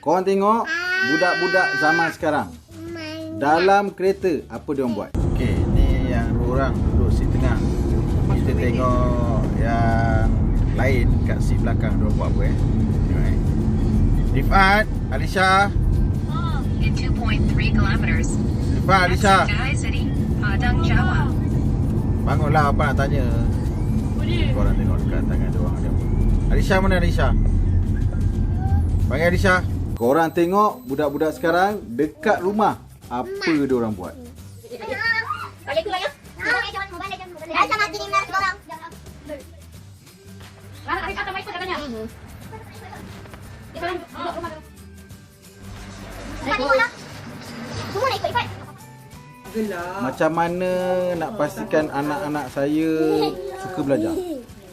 Korang tengok budak-budak zaman sekarang. Dalam kereta, apa dia orang buat? Okey, ni yang dua orang duduk seat tengah. Kita tengok yang lain kat seat belakang dia orang buat apa Tengok Rifat, Alisha. In 2.3 kilometers. Rifat, Alisha. Jai City, Padang, Jawa. Bangunlah, apa nak tanya? Korang tengok dekat tangan dia orang ada apa. Alisha mana Alisha? Panggil Alisha. Korang tengok budak-budak sekarang dekat rumah. Apa dia orang buat? Balik dulu ya. Alisha mati ni nak orang. Alisha sama ikut katanya. Dia kalau duduk rumah tu. Semua nak ikut. Macam mana nak pastikan anak-anak saya suka belajar?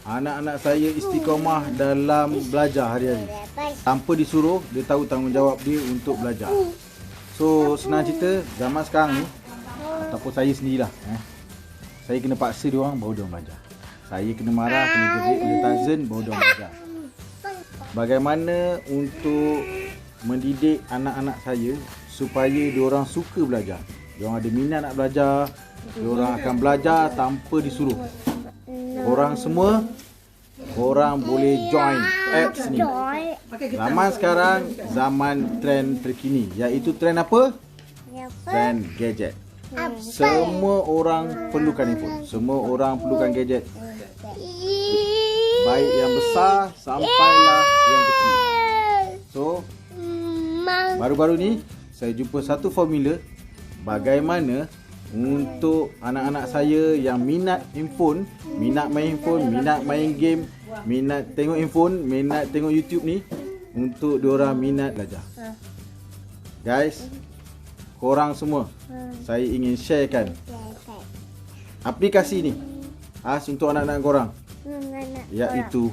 Anak-anak saya istiqamah dalam belajar hari-hari. Tanpa disuruh, dia tahu tanggungjawab dia untuk belajar. So, senang cerita, zaman sekarang ni, ataupun saya sendirilah, saya kena paksa dia orang baru dia orang belajar. Saya kena marah, kena gerik, kena tazen baru dia orang belajar. Bagaimana untuk mendidik anak-anak saya supaya dia orang suka belajar? Dia orang ada minat nak belajar, dia orang akan belajar tanpa disuruh. Korang semua, korang boleh join apps ni. Zaman sekarang, zaman trend terkini. Iaitu trend apa? Trend gadget. Semua orang perlukan handphone. Semua orang perlukan gadget. Baik yang besar sampailah yang kecil. So, baru-baru ni saya jumpa satu formula bagaimana untuk anak-anak saya yang minat handphone, minat main handphone, minat main game, minat tengok handphone, minat tengok YouTube ni, untuk diorang minat belajar. Guys, korang semua, saya ingin sharekan aplikasi ni khas untuk anak-anak korang, iaitu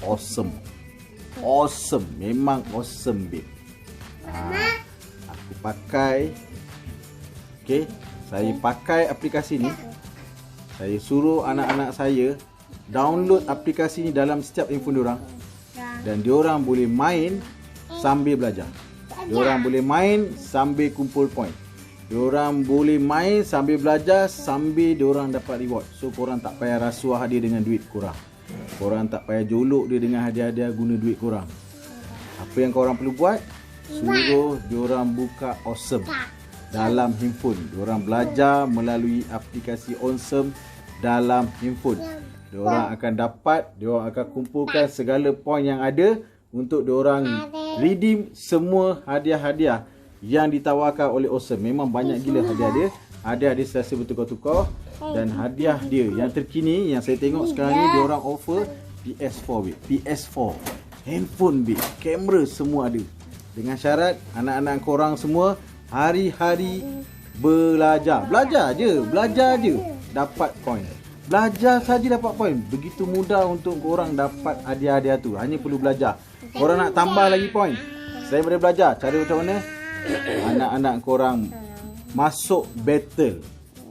Awesome. Awesome, memang awesome babe. Aku pakai, okay, saya pakai aplikasi ni. Saya suruh anak-anak saya download aplikasi ni dalam setiap handphone diorang. Dan diorang boleh main sambil belajar. Diorang boleh main sambil kumpul point. Diorang boleh main sambil belajar sambil diorang dapat reward. So korang tak payah rasuah dia dengan duit korang. Korang tak payah jolok dia dengan hadiah-hadiah guna duit korang. Apa yang korang perlu buat? Suruh diorang buka Awesome dalam handphone. Diorang belajar melalui aplikasi Awesome dalam handphone. Diorang akan dapat, diorang akan kumpulkan segala poin yang ada untuk diorang redeem semua hadiah-hadiah yang ditawarkan oleh Awesome. Memang banyak gila hadiah dia. Hadiah dia sentiasa bertukar-tukar. Dan hadiah dia yang terkini, yang saya tengok sekarang ni, diorang offer PS4 babe. PS4 handphone babe, kamera semua ada. Dengan syarat anak-anak korang semua hari-hari belajar. Belajar je dapat poin. Belajar saja dapat poin. Begitu mudah untuk korang dapat hadiah-hadiah tu. Hanya perlu belajar. Korang nak tambah lagi poin, saya boleh belajar. Cara macam mana? Anak-anak korang masuk battle.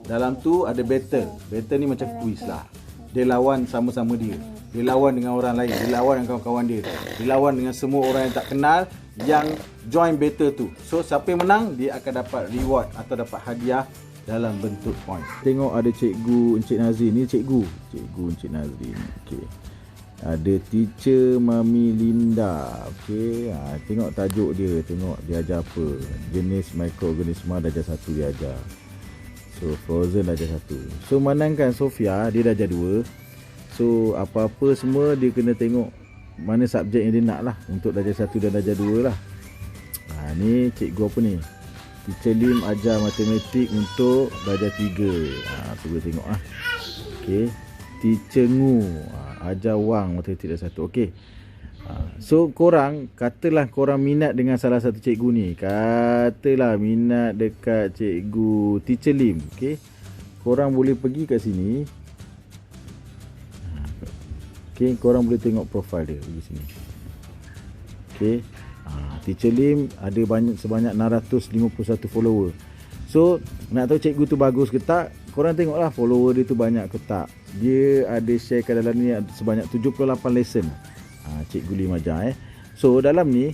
Dalam tu ada battle. Battle ni macam quiz lah. Dia lawan sama-sama dia. Dia lawan dengan orang lain. Dia lawan dengan kawan-kawan dia. Dia lawan dengan semua orang yang tak kenal yang join battle tu. So siapa yang menang, dia akan dapat reward atau dapat hadiah dalam bentuk point. Tengok ada cikgu Encik Nazrin. Ni cikgu Encik Nazrin. Okey. Ada teacher Mami Linda. Okey. Tengok tajuk dia. Tengok dia ajar apa. Jenis mikroorganisma darjah 1 dia ajar. So Frozen darjah 1. So manangkan Sofia, dia darjah 2. So apa-apa semua dia kena tengok mana subjek yang dia nak lah. Untuk darjah 1 dan darjah 2 lah. Ni cikgu apa ni? Teacher Lim ajar matematik untuk darjah 3. Tu boleh tengok lah. Okay. Teacher Ngu ajar Wang matematik darjah 1. Okay. So korang, katalah korang minat dengan salah satu cikgu ni. Katalah minat dekat cikgu Teacher Lim. Okay. Korang boleh pergi kat sini. Okay. Korang boleh tengok profil dia. Pergi sini. Okay. Teacher Lim ada sebanyak 651 follower. So nak tahu cikgu tu bagus ke tak, korang tengoklah follower dia tu banyak ke tak. Dia ada share kat dalam ni sebanyak 78 lesson. Cikgu Lim ajar So dalam ni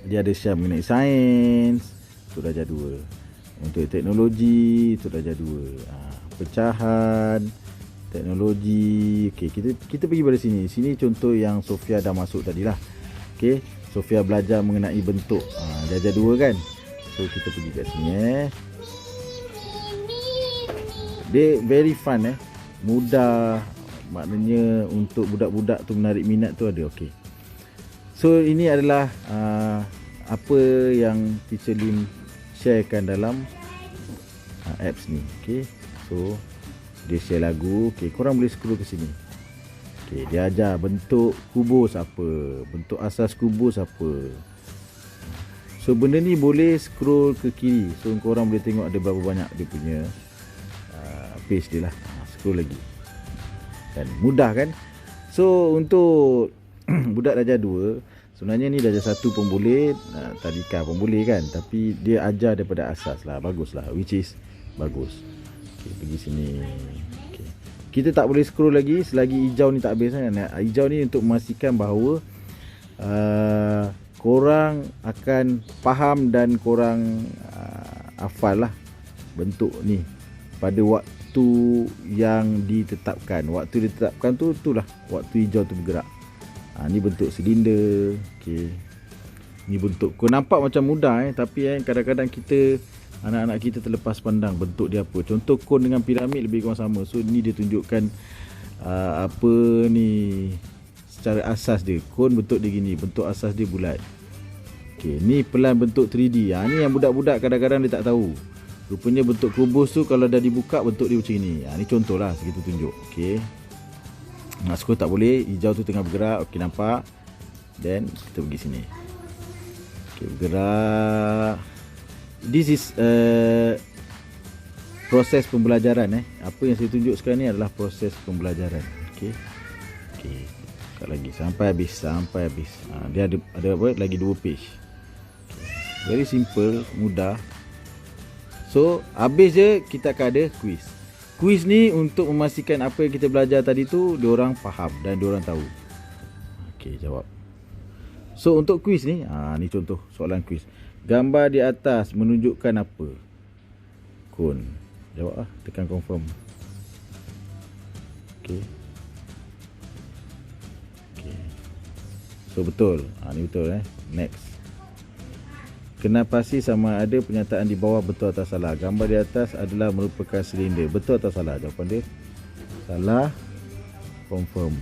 Dia ada share mengenai sains, tu darjah 2. Untuk teknologi, tu darjah 2. Pecahan, teknologi. Okey, kita pergi pada sini. Sini contoh yang Sofia dah masuk tadilah. Okey, Sofia belajar mengenai bentuk. Darjah 2 kan. So kita pergi kat sini Dia very fun mudah. Maknanya untuk budak-budak tu menarik minat tu ada. Okey. So ini adalah apa yang Teacher Lim sharekan dalam apps ni. Okey. So dia share lagu. Okey, korang boleh scroll ke sini. Okey, dia ajar bentuk kubus apa, bentuk asas kubus apa. So benda ni boleh scroll ke kiri. So korang boleh tengok ada berapa banyak dia punya page dia lah. Scroll lagi. Kan mudah kan? So untuk budak darjah 2, sebenarnya ni darjah 1 pun boleh, tadika pun boleh kan, tapi dia ajar daripada asas lah. Bagus lah, which is bagus. Okay, pergi sini. Okay. Kita tak boleh scroll lagi selagi hijau ni tak habis kan. Hijau ni untuk memastikan bahawa korang akan faham dan korang hafal lah bentuk ni pada waktu yang ditetapkan. Waktu ditetapkan tu, itulah waktu hijau tu bergerak. Ni bentuk silinder. Okey. Ni bentuk. Kau nampak macam mudah tapi kadang-kadang kita, anak-anak kita terlepas pandang bentuk dia apa. Contoh kon dengan piramid lebih kurang sama. So ni dia tunjukkan apa ni secara asas dia. Kon bentuk dia gini, bentuk asas dia bulat. Okey, ni pelan bentuk 3D. Ni yang budak-budak kadang-kadang dia tak tahu. Rupanya bentuk kubus tu kalau dah dibuka bentuk dia macam ni. Ni contohlah segitu tunjuk. Okey. Scroll tak boleh, hijau tu tengah bergerak. Okey, nampak. Then kita pergi sini. Okey, bergerak. This is proses pembelajaran Apa yang saya tunjuk sekarang ni adalah proses pembelajaran. Okey. Okey. Buka lagi sampai habis. Dia ada apa? Lagi 2 page. Okay. Very simple, mudah. So, habis je kita akan ada quiz. Quiz ni untuk memastikan apa yang kita belajar tadi tu diorang faham dan diorang tahu. Okey, jawab. So, untuk quiz ni, ni contoh soalan quiz. Gambar di atas menunjukkan apa? Kon. Jawab lah, tekan confirm. Okey. Okey. So, betul. Ni betul Next. Kena pasti sama ada pernyataan di bawah betul atau salah. Gambar di atas adalah merupakan silinder. Betul atau salah? Jawapan dia salah. Confirm.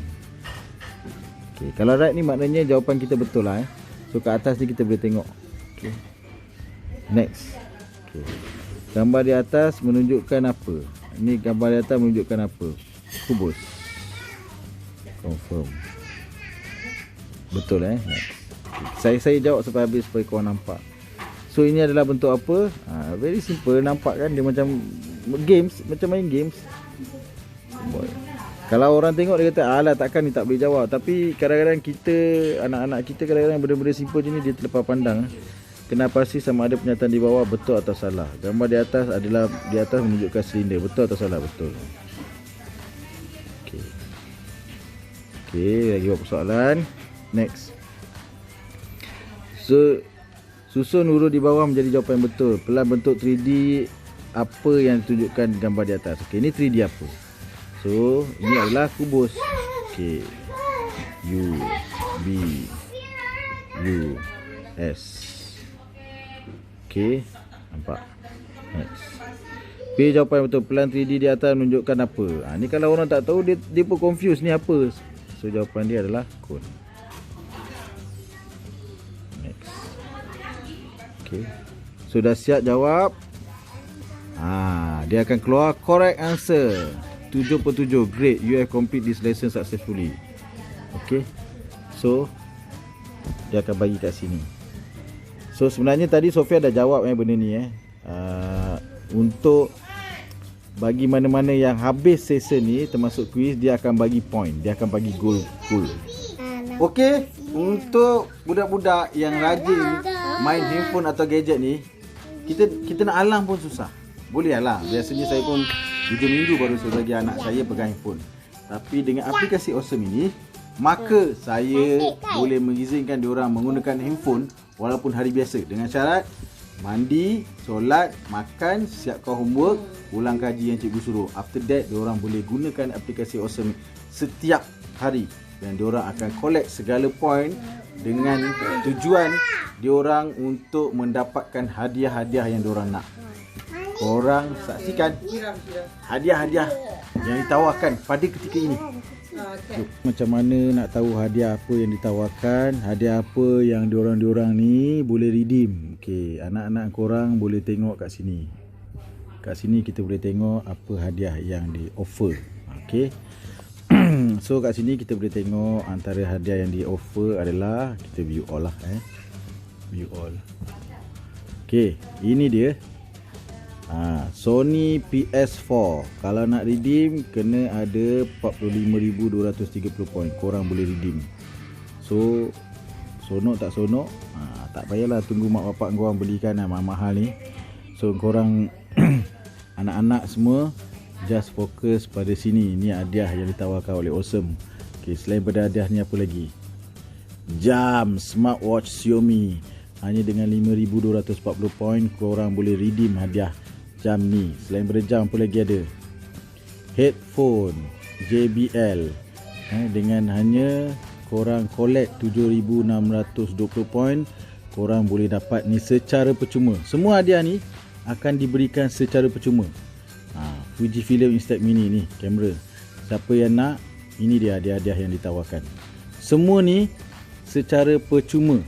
Okay. Kalau right ni maknanya jawapan kita betul lah. So kat atas ni kita boleh tengok. Okay. Next. Okay. Gambar di atas menunjukkan apa? Ini gambar di atas menunjukkan apa? Kubus. Confirm. Betul Next. Okay. Saya jawab sampai habis supaya korang nampak. So ini adalah bentuk apa? Very simple. Nampak kan dia macam games, macam main games. Kalau orang tengok dia kata alah takkan ni tak boleh jawab. Tapi kadang-kadang kita, anak-anak kita kadang-kadang benda-benda simple je ni dia terlepas pandang. Kena pasti sama ada pernyataan di bawah betul atau salah. Gambar di atas adalah di atas menunjukkan silinder. Betul atau salah? Betul. Okey. Okey, lagi buat persoalan. Next. So susun huruf di bawah menjadi jawapan yang betul. Pelan bentuk 3D apa yang ditunjukkan gambar di atas. Okey, ini 3D apa? So, ini adalah kubus. Okey. U B U S. Okey, nampak? Next. P jawapan yang betul. Pelan 3D di atas menunjukkan apa? Ni kalau orang tak tahu dia pun confuse ni apa. So, jawapan dia adalah kon. Okay. So dah siap jawab. Dia akan keluar correct answer. 7/7. Great, you have complete this lesson successfully. Okay. So dia akan bagi kat sini. So sebenarnya tadi Sofia dah jawab benda ni untuk bagi mana-mana yang habis session ni termasuk quiz, dia akan bagi point. Dia akan bagi goal. Okay. Untuk budak-budak yang rajin main handphone atau gadget ni, kita nak halang pun susah. Boleh halang. Biasanya saya pun 3 minggu baru saya bagi anak saya pegang handphone. Tapi dengan aplikasi Awesome ini, maka saya boleh mengizinkan diorang menggunakan handphone walaupun hari biasa, dengan syarat mandi, solat, makan, siapkan homework, ulang kaji yang cikgu suruh. After that, diorang boleh gunakan aplikasi Awesome setiap hari dan diorang akan collect segala point dengan tujuan diorang untuk mendapatkan hadiah-hadiah yang diorang nak. Korang saksikan hadiah-hadiah yang ditawarkan pada ketika ini. Macam mana nak tahu hadiah apa yang ditawarkan, hadiah apa yang diorang ni boleh redeem. Okey, anak-anak korang boleh tengok kat sini. Kat sini kita boleh tengok apa hadiah yang di offer. Okey. So kat sini kita boleh tengok antara hadiah yang di offer adalah, kita view all lah view all. Okey, ini dia. Sony PS4. Kalau nak redeem kena ada 45,230 poin. Korang boleh redeem. So sonok tak sonok, tak payahlah tunggu mak bapak korang belikan mahal-mahal ni. So korang anak-anak semua just fokus pada sini. Ni hadiah yang ditawarkan oleh Awesome. Okay, selain pada hadiah ni apa lagi? Jam smartwatch Xiaomi. Hanya dengan 5,240 poin korang boleh redeem hadiah jam ni. Selain pada jam apa lagi ada? Headphone JBL. Dengan hanya korang collect 7,620 poin, korang boleh dapat ni secara percuma. Semua hadiah ni akan diberikan secara percuma. Fujifilm Instax Mini ni kamera. Siapa yang nak, ini dia hadiah-hadiah yang ditawarkan. Semua ni secara percuma.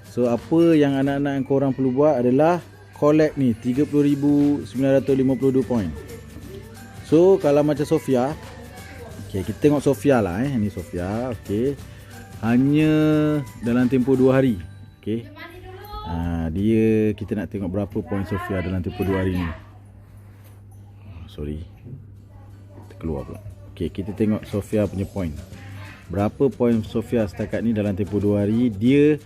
So apa yang anak-anak korang perlu buat adalah collect ni 30,952 poin. So kalau macam Sofia, okay, kita tengok Sofia lah Ni Sofia, okay. Hanya dalam tempoh 2 hari. Okay. Dia, kita nak tengok berapa poin Sofia dalam tempoh 2 hari ni. Sorry, terkeluar pula. Okay, kita tengok Sofia punya poin. Berapa poin Sofia setakat ni dalam tempoh 2 hari. Dia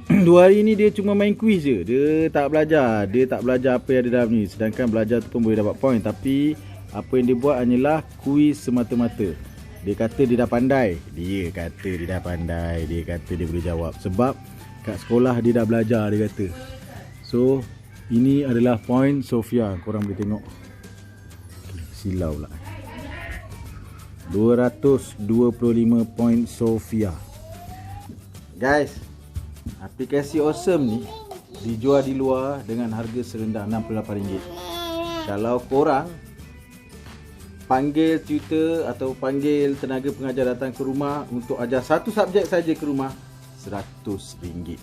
2 hari ni dia cuma main quiz je. Dia tak belajar. Dia tak belajar apa yang ada dalam ni. Sedangkan belajar tu pun boleh dapat poin. Tapi apa yang dia buat hanyalah quiz semata-mata. Dia kata dia dah pandai. Dia kata dia dah pandai. Dia kata dia boleh jawab. Sebab kat sekolah dia dah belajar, dia kata. So ini adalah poin Sofia. Korang boleh tengok. Silau pula. 225 poin Sofia. Guys, aplikasi Awesome ni dijual di luar dengan harga serendah RM68. Kalau korang panggil tutor atau panggil tenaga pengajar datang ke rumah untuk ajar satu subjek saja ke rumah, RM100.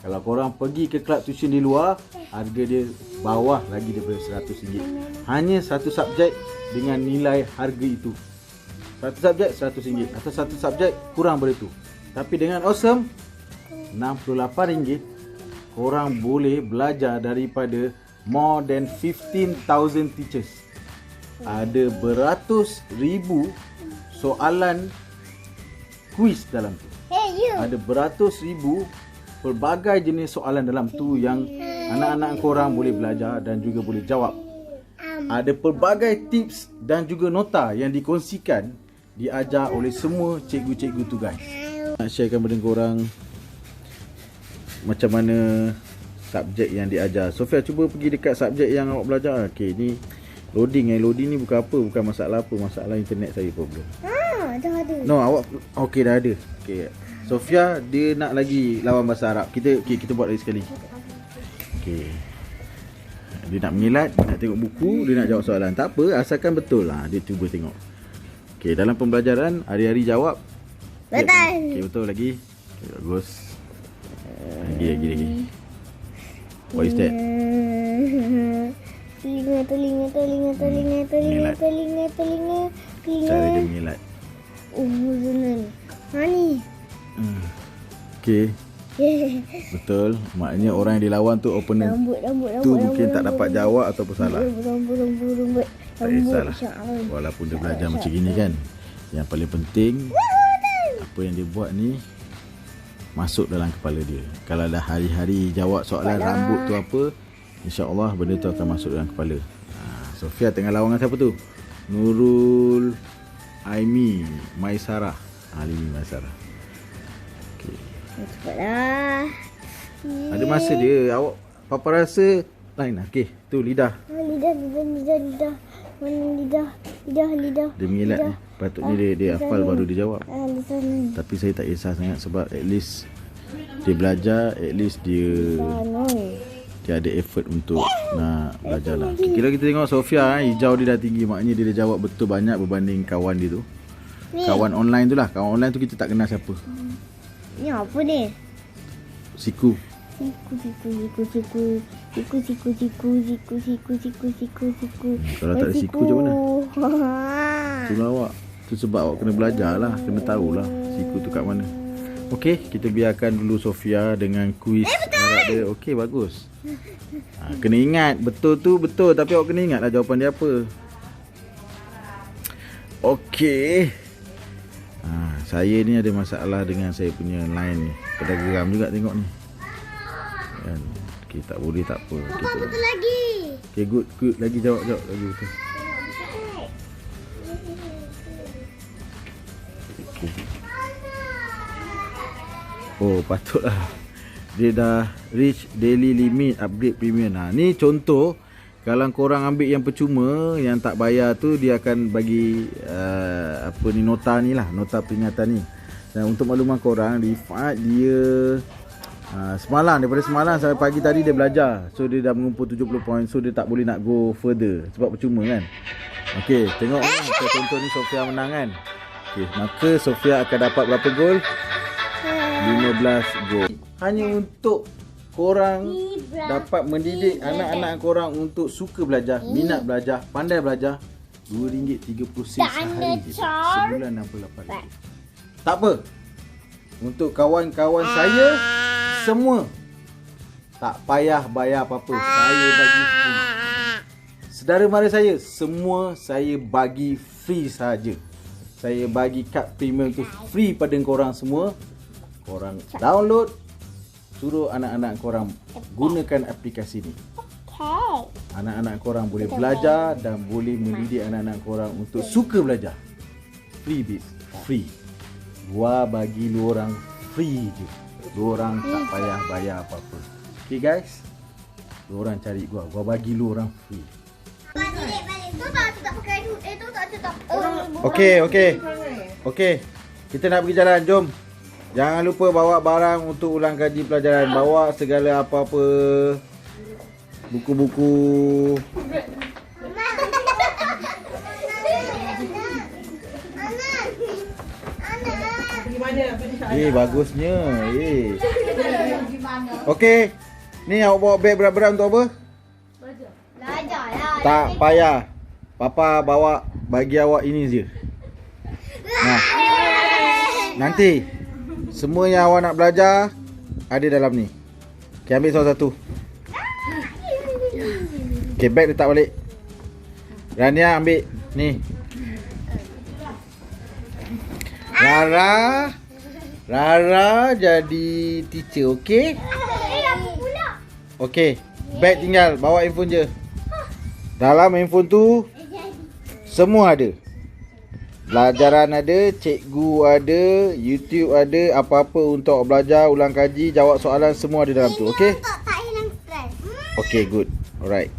Kalau korang pergi ke kelab tuition di luar, harga dia bawah lagi daripada RM100. Hanya satu subjek dengan nilai harga itu. Satu subjek RM100 atau satu subjek kurang dari itu. Tapi dengan Awesome RM68, korang boleh belajar daripada more than 15,000 teachers. Ada beratus ribu soalan kuis dalam tu. Ada beratus ribu pelbagai jenis soalan dalam tu yang anak-anak korang boleh belajar dan juga boleh jawab. Ada pelbagai tips dan juga nota yang dikongsikan, diajar oleh semua cikgu-cikgu tu guys. Nak sharekan kepada korang macam mana subjek yang diajar. Sofia, cuba pergi dekat subjek yang awak belajar. Okey, ni loading loading ni bukan apa, bukan masalah apa, masalah internet saya problem. Dah ada. No, awak okey dah ada. Okey. Sofia dia nak lagi lawan bahasa Arab. Kita buat lagi sekali. Okey. Dia nak mengilat, dia nak tengok buku, dia nak jawab soalan. Tak apa, asalkan betul lah. Dia cuba tengok. Okey, dalam pembelajaran hari-hari jawab. Betul. Okey, betul lagi. Okay, bagus. Lagi. What is that? Telinga. Cara dia mengilat. Benar. Hani. Okey. Betul. Maknanya orang yang dilawan tu opponent. Rambut. Tu mungkin tak dapat jawab ataupun salah. Rambut. Tak kisahlah. Walaupun dia belajar macam gini kan, yang paling penting apa yang dia buat ni masuk dalam kepala dia. Kalau dah hari-hari jawab soalan rambut tu apa, insya-Allah benda tu akan masuk dalam kepala. Sofia tengah lawan dengan siapa tu? Nurul Aimi Maisarah. Alimi Maisarah. Okey. Cepatlah. Ada masa dia. Awak papa rasa lain lah. Okey, tu lidah. Lidah. Mana lidah? Lidah. Dia mengelak ni. Patutnya dia hafal baru dia jawab. Di sana. Tapi saya tak kisah sangat sebab at least dia belajar, at least dia ada effort untuk nak belajar lah. Kira kita tengok Sofia hijau dia dah tinggi, maknanya dia dah jawab betul banyak berbanding kawan dia tu. Kawan online tu lah. Kawan online tu kita tak kenal siapa. Ni apa ni? Siku. Siku. Kalau tak ada siku macam mana? Itulah awak. Tu sebab awak kena belajar lah. Kena tahulah siku tu kat mana. Okey, kita biarkan dulu Sofia dengan kuis harap dia. Okey, bagus. Kena ingat. Betul tu betul. Tapi awak kena ingat lah jawapan dia apa. Okey. Saya ni ada masalah dengan saya punya line ni. Pada geram juga tengok ni. Kan? Okey, tak boleh tak apa. Papa betul lagi. Okey, good. Lagi jawab lagi betul. Okay. Oh, patutlah. Dia dah reach daily limit upgrade premium. Ni contoh. Kalau korang ambil yang percuma, yang tak bayar tu, dia akan bagi nota ni lah, nota peringatan ni. Dan untuk makluman korang, Rifat dia daripada semalam sampai pagi tadi dia belajar. So dia dah mengumpul 70 poin. So dia tak boleh nak go further sebab percuma kan. Okey, tengok ni. Contoh ni Sofia menang kan. Okey, maka Sofia akan dapat berapa gol? 15 gol. Hanya untuk korang dapat mendidik anak-anak korang untuk suka belajar, minat belajar, pandai belajar. RM2.30 sehari je. Sebulan RM68. Tak apa. Untuk kawan-kawan saya semua tak payah bayar apa-apa. Saya bagi free. Saudara mara saya semua saya bagi free saja. Saya bagi kad premium tu free pada korang semua. Korang download, suruh anak-anak korang gunakan aplikasi ni. Anak-anak korang boleh belajar dan boleh mendidik anak-anak korang untuk suka belajar. Free bit, free. Gua bagi lu orang free je. Lu orang tak payah bayar apa-apa. Okay guys, lu orang cari gua bagi lu orang free. Okey. Kita nak pergi jalan, jom. Jangan lupa bawa barang untuk ulang kaji pelajaran. Bawa segala apa-apa. Buku-buku. Bagusnya. Okey. Ni awak bawa beg berat-berat untuk apa? Belajar lah. Tak payah. Papa bawa bagi awak ini je. Nanti semua yang awak nak belajar ada dalam ni. Okay, ambil salah satu. Okay, beg letak balik. Rania ambil ni. Rara jadi teacher, okey? Okey, beg tinggal, bawa handphone je. Dalam handphone tu semua ada. Pelajaran ada, cikgu ada, YouTube ada, apa-apa untuk belajar, ulang kaji, jawab soalan, semua ada dalam tu, okey? Tak hilang stres. Okay, good. Alright.